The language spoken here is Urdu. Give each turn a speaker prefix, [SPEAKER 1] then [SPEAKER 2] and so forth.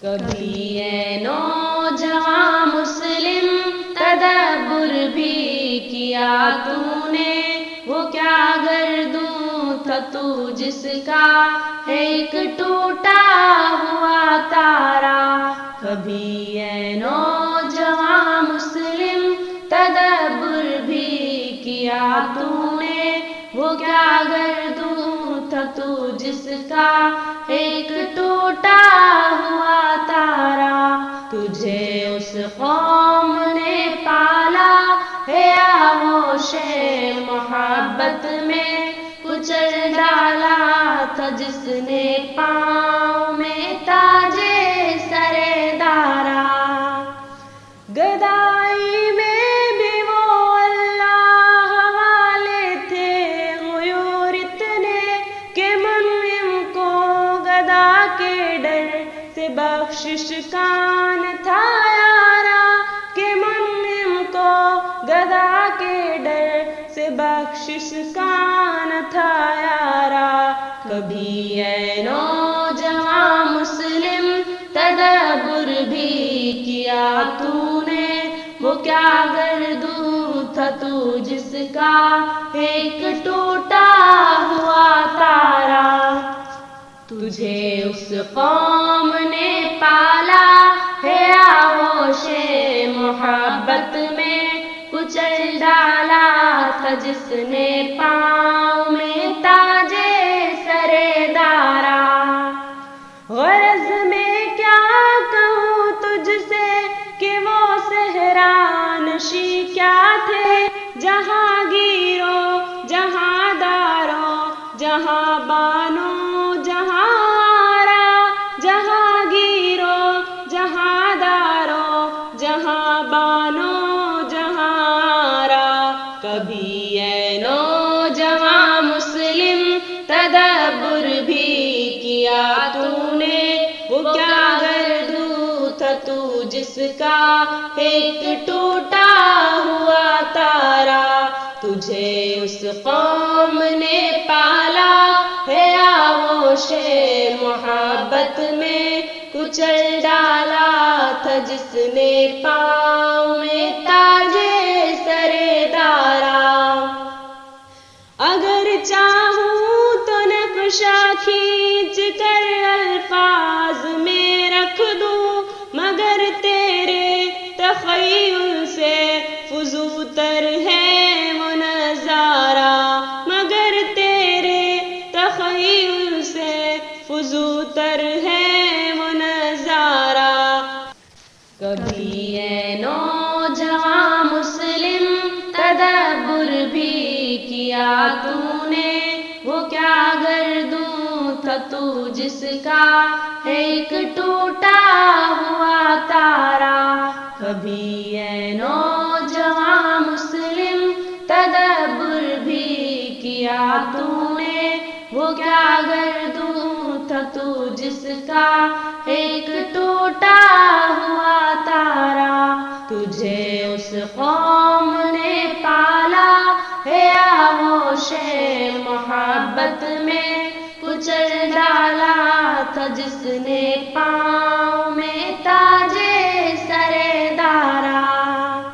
[SPEAKER 1] کبھی اے نوجوان مسلم تدبر بھی کیا تو نے، وہ کیا گردوں تھا تو جس کا ایک ٹوٹا ہوا تارا۔ کبھی اے نوجوان مسلم تدبر بھی کیا تو نے، وہ کیا گردوں تھا تو جس کا ایک ٹوٹا ہوا تارا۔ تجھے اس قوم نے پالا ہے آغوش محبت میں، کچل ڈالا تھا جس نے پاؤں میں تاجے سر دارا۔ گدائی میں بھی وہ اللہ والے تھے غیور اتنے کہ منعم کو گدا کے ڈر سے بخشش کا نہ تھا یارا، کہ منعم کو گدا کے ڈر سے بخشش کا نہ تھا یارا۔ کبھی اے نوجوان مسلم تدبر بھی کیا تو نے، وہ کیا گردوں تھا تو جس کا ایک ٹوٹا ہوا تارا۔ تجھے اس قوم نے پالا ہے آغوش محبت میں، کچل ڈالا تھا جس نے پاؤں میں تاجے سر دارا۔ غرض میں کیا کہوں تجھ سے کہ وہ صحرا نشیں کیا تھے، جہاں گیرو جہاں دارو جہاں بانو جہاں آرا، جہاں گیرو جہاں دارو جہاں بانو جہاں آرا۔ کبھی اے نوجوان مسلم تدبر بھی کیا تو نے، وہ کیا گردوں تھا تو جس کا ایک ٹوٹا ہوا تارا۔ تجھے اس قوم نے پالا ہے آغوش محبت میں، کچل ڈالا تھا جس نے پاؤں میں تاجے سر دارا۔ اگر چاہوں تو نقشہ کھینچ کر الفاظ میں رکھ دوں، مگر تیرے تخیل سے فزوں تر ہے وہ نظارہ، مگر تیرے تخیل سے فزوں تر ہے وہ نظارہ۔ کبھی اے نوجوان مسلم تدبر بھی کیا تو نے، وہ کیا گردوں تھا تو جس کا ایک ٹوٹا ہوا تارا۔ کبھی اے نوجوان مسلم تدبر بھی کیا تو نے، وہ کیا گردوں تھا تو جس کا ایک ٹوٹا ہوا تارا۔ تجھے اس قوم نے پالا ہے آغوش محبت میں، کچل ڈالا تھا جس نے پاؤں